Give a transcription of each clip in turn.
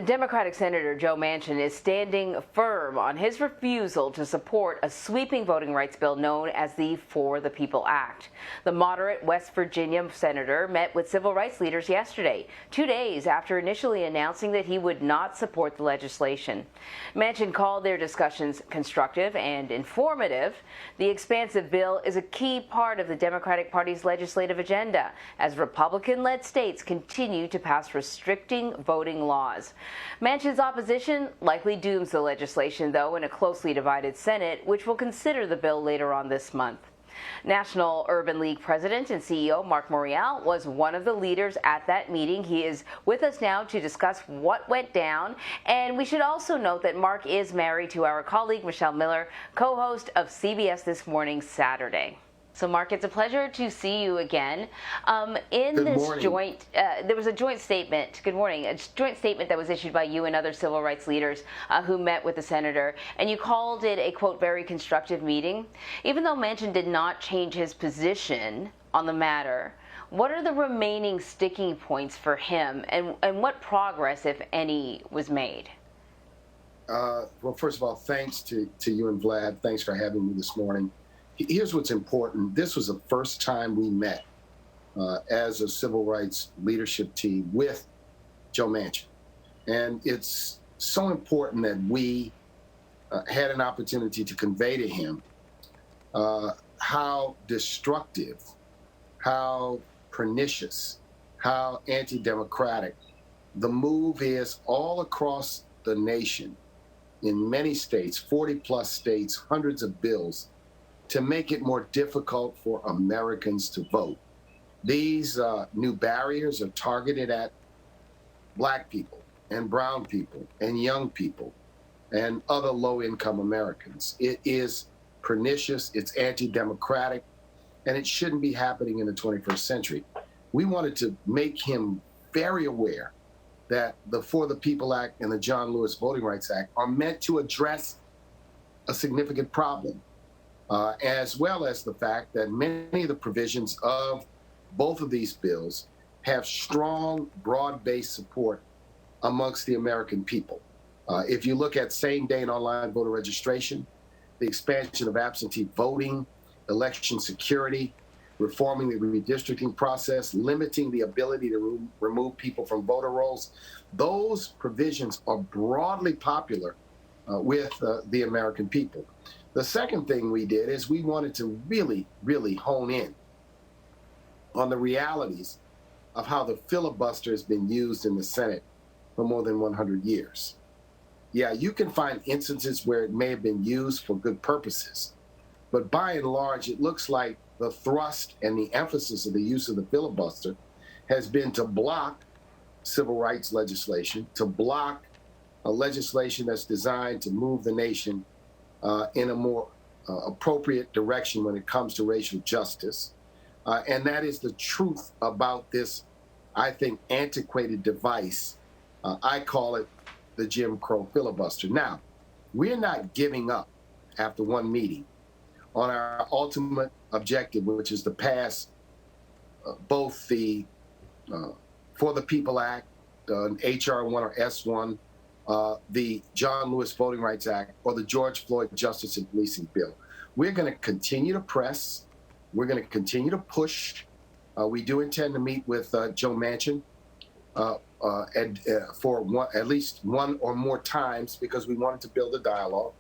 Democratic Senator Joe Manchin is standing firm on his refusal to support a sweeping voting rights bill known as the For the People Act. The moderate West Virginia senator met with civil rights leaders yesterday, 2 days after initially announcing that he would not support the legislation. Manchin called their discussions constructive and informative. The expansive bill is a key part of the Democratic Party's legislative agenda as Republican-led states continue to pass restricting voting laws. Manchin's opposition likely dooms the legislation, though, in a closely divided Senate, which will consider the bill later on this month. National Urban League President and CEO Marc Morial was one of the leaders at that meeting. He is with us now to discuss what went down. And we should also note that Marc is married to our colleague Michelle Miller, co-host of CBS This Morning Saturday. So, Marc, it's a pleasure to see you again. There was a joint statement, good morning, a joint statement that was issued by you and other civil rights leaders who met with the senator, and you called it a, quote, very constructive meeting. Even though Manchin did not change his position on the matter, what are the remaining sticking points for him, and what progress, if any, was made? Well, first of all, thanks to you and Vlad. Thanks for having me this morning. Here's what's important. This was the first time we met as a civil rights leadership team with Joe Manchin. And it's so important that we had an opportunity to convey to him how destructive, how pernicious, how anti-democratic the move is all across the nation, in many states, 40 plus states, hundreds of bills, to make it more difficult for Americans to vote. These new barriers are targeted at Black people and brown people and young people and other low-income Americans. It is pernicious, it's anti-democratic, and it shouldn't be happening in the 21st century. We wanted to make him very aware that the For the People Act and the John Lewis Voting Rights Act are meant to address a significant problem. As well as the fact that many of the provisions of both of these bills have strong, broad-based support amongst the American people. If you look at same-day and online voter registration, the expansion of absentee voting, election security, reforming the redistricting process, limiting the ability to remove people from voter rolls, those provisions are broadly popular with the American people. The second thing we did is we wanted to really, really hone in on the realities of how the filibuster has been used in the Senate for more than 100 years. Yeah, you can find instances where it may have been used for good purposes, but by and large, it looks like the thrust and the emphasis of the use of the filibuster has been to block civil rights legislation, to block a legislation that's designed to move the nation in a more appropriate direction when it comes to racial justice. And that is the truth about this, I think, antiquated device. I call it the Jim Crow filibuster. Now, we're not giving up after one meeting on our ultimate objective, which is to pass both the For the People Act, HR 1 or S1, the John Lewis Voting Rights Act, or the George Floyd Justice and Policing Bill. We're going to continue to press. We're going to continue to push. We do intend to meet with Joe Manchin for at least one or more times because we wanted to build a dialogue.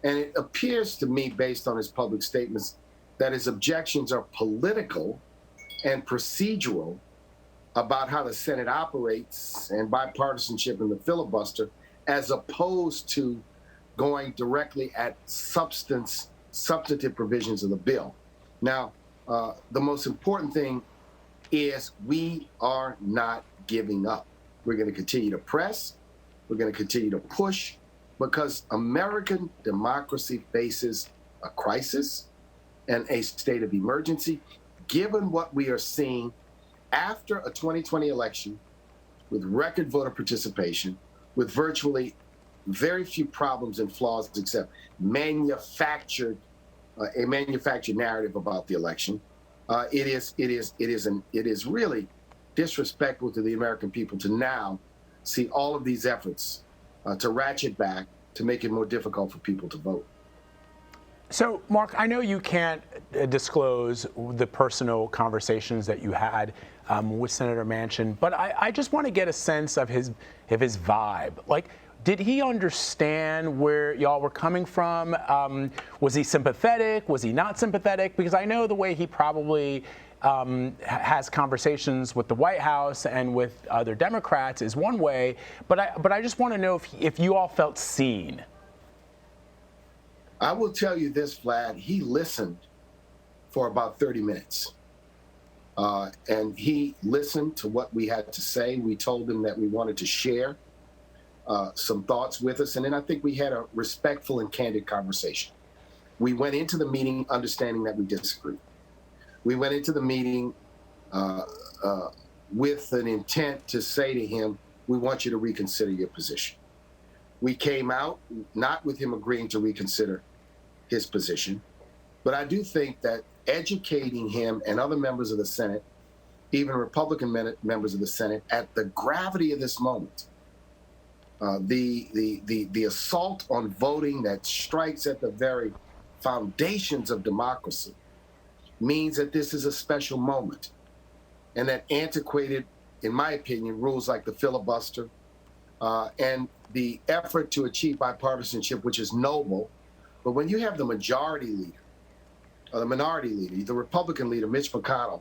And it appears to me, based on his public statements, that his objections are political and procedural about how the Senate operates and bipartisanship in the filibuster, as opposed to going directly at substantive provisions of the bill. Now, the most important thing is we are not giving up. We're going to continue to press. We're going to continue to push because American democracy faces a crisis and a state of emergency, given what we are seeing after a 2020 election with record voter participation, with virtually very few problems and flaws except a manufactured narrative about the election. It is really disrespectful to the American people to now see all of these efforts to ratchet back to make it more difficult for people to vote. So, Marc, I know you can't disclose the personal conversations that you had with Senator Manchin, but I just want to get a sense of his vibe. Like, did he understand where y'all were coming from? Was he sympathetic? Was he not sympathetic? Because I know the way he probably has conversations with the White House and with other Democrats is one way, but I just want to know if you all felt seen. I will tell you this, Vlad, he listened for about 30 minutes. And he listened to what we had to say. We told him that we wanted to share some thoughts with us. And then I think we had a respectful and candid conversation. We went into the meeting understanding that we disagreed. We went into the meeting with an intent to say to him, we want you to reconsider your position. We came out not with him agreeing to reconsider his position, but I do think that educating him and other members of the Senate, even Republican members of the Senate, at the gravity of this moment, the assault on voting that strikes at the very foundations of democracy, means that this is a special moment, and that antiquated, in my opinion, rules like the filibuster and the effort to achieve bipartisanship, which is noble. But when you have the majority leader, or the minority leader, the Republican leader, Mitch McConnell,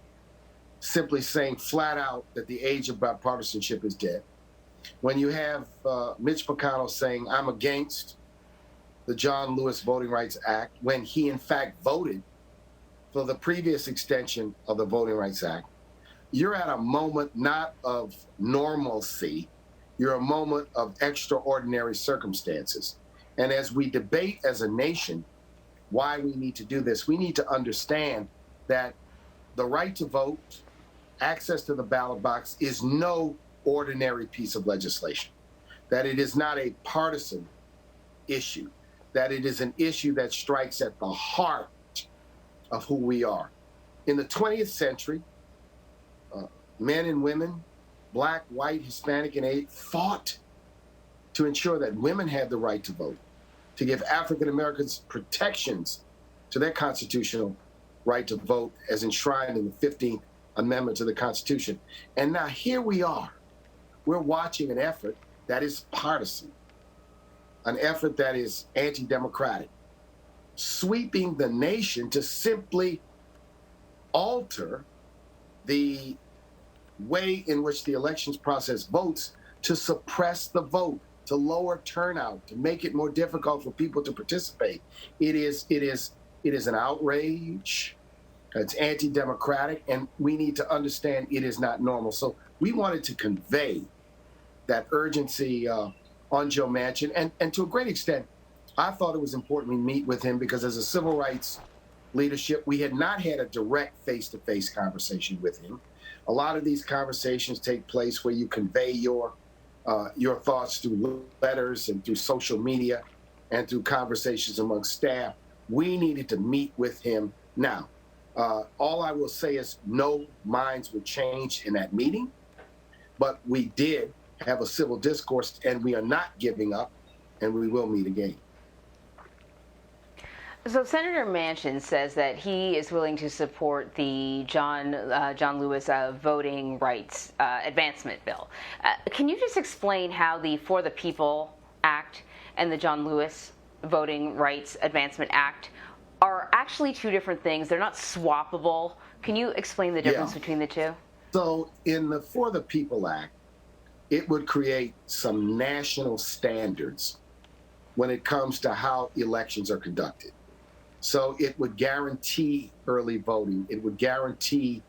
simply saying flat out that the age of bipartisanship is dead, when you have Mitch McConnell saying, I'm against the John Lewis Voting Rights Act, when he in fact voted for the previous extension of the Voting Rights Act, you're at a moment not of normalcy, you're a moment of extraordinary circumstances. And as we debate as a nation why we need to do this, we need to understand that the right to vote, access to the ballot box, is no ordinary piece of legislation, that it is not a partisan issue, that it is an issue that strikes at the heart of who we are. In the 20th century, men and women, Black, white, Hispanic, and Asian, fought to ensure that women had the right to vote, to give African Americans protections to their constitutional right to vote as enshrined in the 15th Amendment to the Constitution. And now here we are. We're watching an effort that is partisan, an effort that is anti-democratic, sweeping the nation to simply alter the way in which the elections process votes, to suppress the vote, to lower turnout, to make it more difficult for people to participate. It is an outrage. It's anti-democratic, and we need to understand it is not normal. So we wanted to convey that urgency on Joe Manchin, and to a great extent, I thought it was important we meet with him because as a civil rights leadership, we had not had a direct face-to-face conversation with him. A lot of these conversations take place where you convey your thoughts through letters and through social media and through conversations among staff. We needed to meet with him now. All I will say is no minds were changed in that meeting, but we did have a civil discourse, and we are not giving up, and we will meet again. So Senator Manchin says that he is willing to support the John Lewis Voting Rights Advancement Bill. Can you just explain how the For the People Act and the John Lewis Voting Rights Advancement Act are actually two different things? They're not swappable. Can you explain the difference between the two? So in the For the People Act, it would create some national standards when it comes to how elections are conducted. So it would guarantee early voting. It would guarantee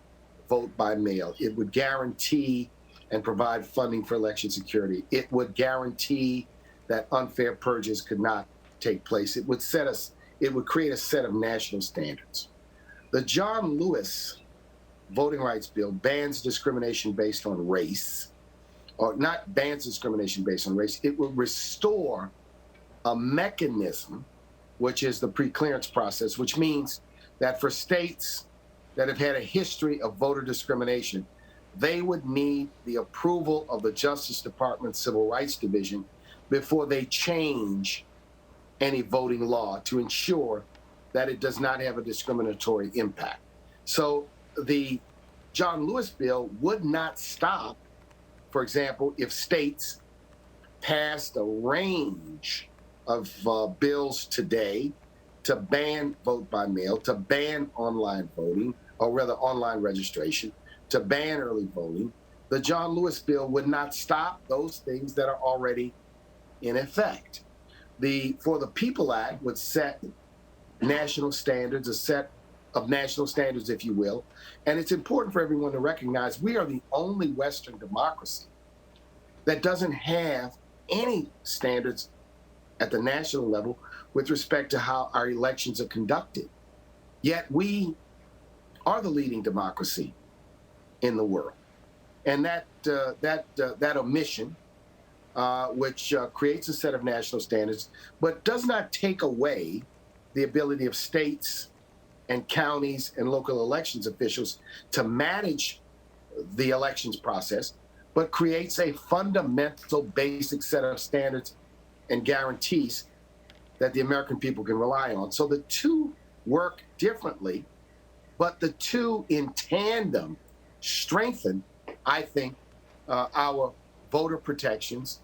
vote by mail. It would guarantee and provide funding for election security. It would guarantee that unfair purges could not take place. It would create a set of national standards. The John Lewis Voting Rights Bill bans discrimination based on race, or not bans discrimination based on race. It will restore a mechanism, which is the pre-clearance process, which means that for states that have had a history of voter discrimination, they would need the approval of the Justice Department Civil Rights Division before they change any voting law to ensure that it does not have a discriminatory impact. So the John Lewis bill would not stop, for example, if states passed a range of bills today to ban vote by mail, to ban online voting, or rather online registration, to ban early voting. The John Lewis bill would not stop those things that are already in effect. The For the People Act would set national standards, a set of national standards, if you will. And it's important for everyone to recognize we are the only Western democracy that doesn't have any standards at the national level with respect to how our elections are conducted. Yet we are the leading democracy in the world. And that omission, which creates a set of national standards, but does not take away the ability of states and counties and local elections officials to manage the elections process, but creates a fundamental basic set of standards and guarantees that the American people can rely on. So the two work differently, but the two in tandem strengthen, I think, our voter protections,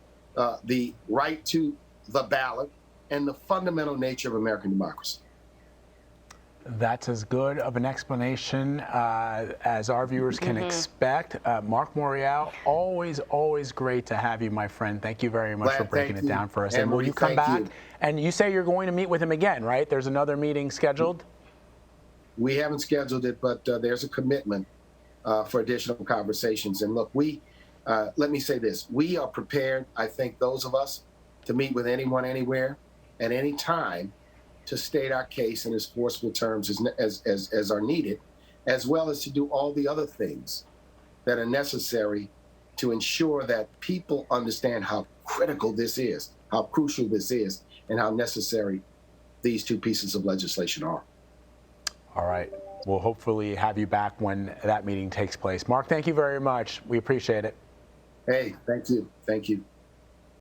the right to the ballot, and the fundamental nature of American democracy. That's as good of an explanation as our viewers can expect. Marc Morial, always great to have you, my friend. Thank you very much for breaking it down for us. And will you come back? And you say you're going to meet with him again, right? There's another meeting scheduled? We haven't scheduled it, but there's a commitment for additional conversations. And look, let me say this. We are prepared, I think, those of us, to meet with anyone, anywhere, at any time, to state our case in as forceful terms as are needed, as well as to do all the other things that are necessary to ensure that people understand how critical this is, how crucial this is, and how necessary these two pieces of legislation are. All right. We'll hopefully have you back when that meeting takes place. Marc, thank you very much. We appreciate it. Hey, thank you. Thank you.